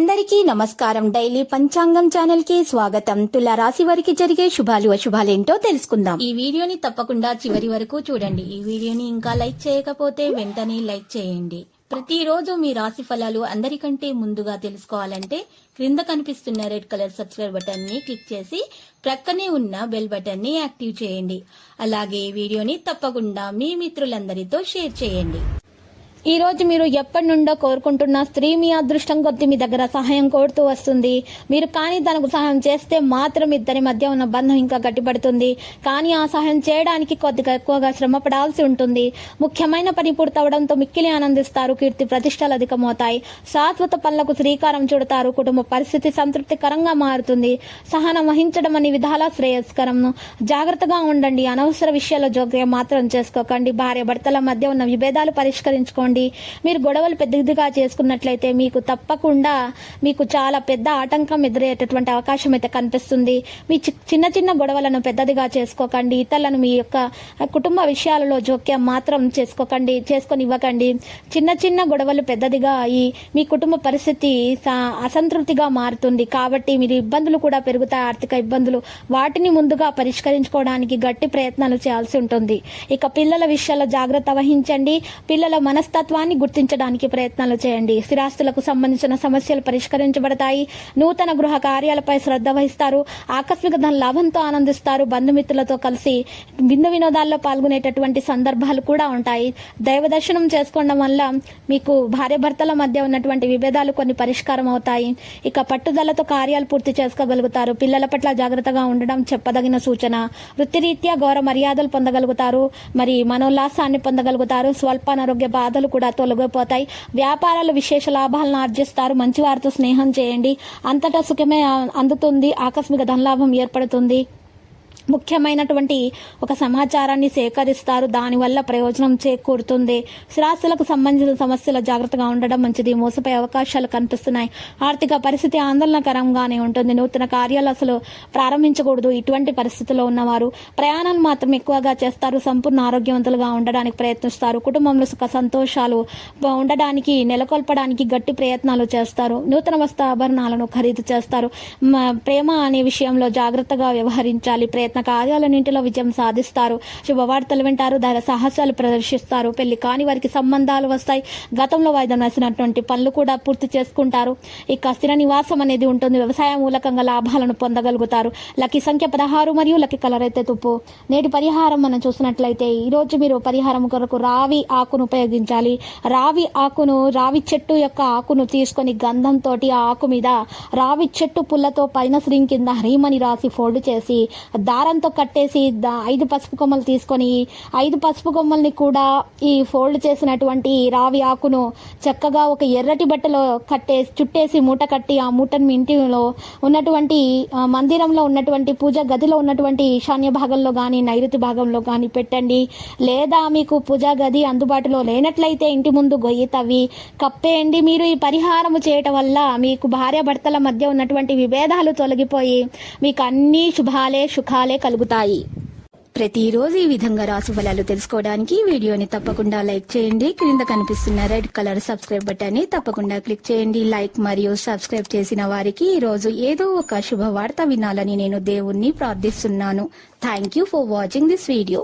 అందరికీ నమస్కారం. డైలీ పంచాంగం ఛానల్ కి స్వాగతం. తుల రాశి వారికి జరిగే శుభాలు అశుభాలేంటో తెలుసుకుందాం. ఈ వీడియోని తప్పకుండా చివరి వరకు చూడండి. ఈ వీడియోని ఇంకా లైక్ చేయకపోతే వెంటనే లైక్ చేయండి. ప్రతిరోజు మీ రాశి ఫలాలు అందరికంటే ముందుగా తెలుసుకోవాలంటే క్రింద కనిపిస్తున్న రెడ్ కలర్ సబ్స్క్రైబ్ బటన్ ని క్లిక్ చేసి ప్రక్కనే ఉన్న బెల్ బటన్ ని యాక్టివ్ చేయండి. అలాగే ఈ వీడియోని తప్పకుండా మీ మిత్రులందరితో షేర్ చేయండి. ఈ రోజు మీరు ఎప్పటి నుండో కోరుకుంటున్న స్త్రీ మీ అదృష్టం కొద్ది మీ దగ్గర సహాయం కోరుతూ వస్తుంది. మీరు కానీ తనకు సహాయం చేస్తే మాత్రం ఇద్దరి మధ్య ఉన్న బంధం ఇంకా గట్టిపడుతుంది. కానీ ఆ సహాయం చేయడానికి కొద్దిగా ఎక్కువగా శ్రమ పడాల్సి ఉంటుంది. ముఖ్యమైన పని పూర్తవడంతో మిక్కిలి ఆనందిస్తారు. కీర్తి ప్రతిష్టలు అధికమవుతాయి. శాశ్వత పనులకు శ్రీకారం చుడతారు. కుటుంబ పరిస్థితి సంతృప్తికరంగా మారుతుంది. సహనం వహించడం అన్ని విధాలా శ్రేయస్కరం. జాగ్రత్తగా ఉండండి. అనవసర విషయాల్లో జోక్యం మాత్రం చేసుకోకండి. భార్య భర్తల మధ్య ఉన్న విభేదాలు పరిష్కరించుకోండి. మీరు గొడవలు పెద్దదిగా చేసుకున్నట్లయితే మీకు తప్పకుండా చాలా పెద్ద ఆటంకం ఎదురయ్యేటటువంటి అవకాశం అయితే కనిపిస్తుంది. మీ చిన్న చిన్న గొడవలను పెద్దదిగా చేసుకోకండి. ఇతరులను మీ యొక్క కుటుంబ విషయాలలో జోక్యం మాత్రం చేసుకొని ఇవ్వకండి. చిన్న చిన్న గొడవలు పెద్దదిగా అయ్యి మీ కుటుంబ పరిస్థితి అసంతృప్తిగా మారుతుంది. కాబట్టి మీరు ఇబ్బందులు కూడా పెరుగుతాయి. ఆర్థిక ఇబ్బందులు వాటిని ముందుగా పరిష్కరించుకోవడానికి గట్టి ప్రయత్నాలు చేయాల్సి ఉంటుంది. ఇక పిల్లల విషయాల్లో జాగ్రత్త వహించండి. పిల్లల మనస్తత్వాన్ని గుర్తించడానికి ప్రయత్నాలు చేయండి. స్థిరాస్తులకు సంబంధించిన సమస్యలు పరిష్కరించబడతాయి. నూతన గృహ కార్యాలపై శ్రద్ధ వహిస్తారు. ఆకస్మిక ధన లాభంతో ఆనందిస్తారు. బంధుమిత్రులతో కలిసి విందు వినోదాల్లో పాల్గొనేటటువంటి సందర్భాలు కూడా ఉంటాయి. దైవ దర్శనం చేసుకోవడం వల్ల మీకు భార్య భర్తల మధ్య ఉన్నటువంటి విభేదాలు కొన్ని పరిష్కారం అవుతాయి. ఇక పట్టుదలతో కార్యాలు పూర్తి చేసుకోగలుగుతారు. పిల్లల పట్ల జాగ్రత్తగా ఉండడం చెప్పదగిన సూచన. వృత్తిరీత్యా గౌరవ మర్యాదలు పొందగలుగుతారు. మరి మనోల్లాసాన్ని పొందగలుగుతారు. స్వల్ప అనారోగ్య బాధలు కూడా తొలగిపోతాయి. వ్యాపారాలు విశేష లాభాలను ఆర్జిస్తారు. మంచి వారితో స్నేహం చేయండి. అంతటా సుఖమే అందుతుంది. ఆకస్మిక ధనలాభం ఏర్పడుతుంది. ముఖ్యమైనటువంటి ఒక సమాచారాన్ని సేకరిస్తారు. దానివల్ల ప్రయోజనం చేకూరుతుంది. స్థిరాస్తులకు సంబంధించిన సమస్యలు జాగ్రత్తగా ఉండడం మంచిది. మోసపోయే అవకాశాలు కనిపిస్తున్నాయి. ఆర్థిక పరిస్థితి ఆందోళనకరంగానే ఉంటుంది. నూతన కార్యాలు అసలు ప్రారంభించకూడదు. ఇటువంటి పరిస్థితుల్లో ఉన్నవారు ప్రయాణాలు మాత్రం ఎక్కువగా చేస్తారు. సంపూర్ణ ఆరోగ్యవంతులుగా ఉండడానికి ప్రయత్నిస్తారు. కుటుంబంలో సుఖ సంతోషాలు ఉండడానికి నెలకొల్పడానికి గట్టి ప్రయత్నాలు చేస్తారు. నూతన వస్తు ఆభరణాలను ఖరీదు చేస్తారు. ప్రేమ అనే విషయంలో జాగ్రత్తగా వ్యవహరించాలి. ప్రయత్న కార్యాలన్నింటిలో విజయం సాధిస్తారు. శుభవార్తలు వింటారు. ధైర్య సాహసాలు ప్రదర్శిస్తారు. పెళ్లి కాని వారికి సంబంధాలు వస్తాయి. గతంలో వాయిదా వేసినటువంటి పనులు కూడా పూర్తి చేసుకుంటారు. ఇక స్థిర నివాసం అనేది ఉంటుంది. వ్యవసాయ మూలకంగా లాభాలను పొందగలుగుతారు. లక్కీ సంఖ్య 16 మరియు లక్కీ కలర్ అయితే తుప్పు. నేటి పరిహారం మనం చూసినట్లయితే ఈ రోజు మీరు పరిహారం కొరకు రావి ఆకును ఉపయోగించాలి. రావి చెట్టు యొక్క ఆకును తీసుకొని గంధంతో ఆ ఆకు మీద రావి చెట్టు పుల్లతో పైన శ్రీం కింద హ్రీమని రాసి ఫోల్డ్ చేసి దారంతో కట్టేసి 5 పసుపు కొమ్మలు తీసుకొని 5 పసుపు కొమ్మల్ని కూడా ఈ ఫోల్డ్ చేసినటువంటి రావి ఆకును చక్కగా ఒక ఎర్రటి బట్టలో చుట్టేసి మూట కట్టి ఆ మూటను మీ ఇంటిలో ఉన్నటువంటి మందిరంలో ఉన్నటువంటి పూజా గదిలో ఉన్నటువంటి ఈశాన్య భాగంలో కానీ నైరుతి భాగంలో కానీ పెట్టండి. లేదా మీకు పూజా గది అందుబాటులో లేనట్లయితే ఇంటి ముందు గొయ్యి తవ్వి కప్పేయండి. మీరు ఈ పరిహారము చేయటం వల్ల మీకు భార్య భర్తల మధ్య ఉన్నటువంటి విభేదాలు తొలగిపోయి మీకు అన్ని శుభాలే సుఖాలే కలుగుతాయి. ప్రతిరోజు ఈ విధంగా రాశి ఫలాలు తెలుసుకోవడానికి వీడియోని తప్పకుండా లైక్ చేయండి. క్రింద కనిపిస్తున్న రెడ్ కలర్ సబ్స్క్రైబ్ బటన్ ని తప్పకుండా క్లిక్ చేయండి. లైక్ మరియు సబ్స్క్రైబ్ చేసిన వారికి ఈ రోజు ఏదో ఒక శుభవార్త వినాలని నేను దేవుణ్ణి ప్రార్థిస్తున్నాను. Thank you for watching this video.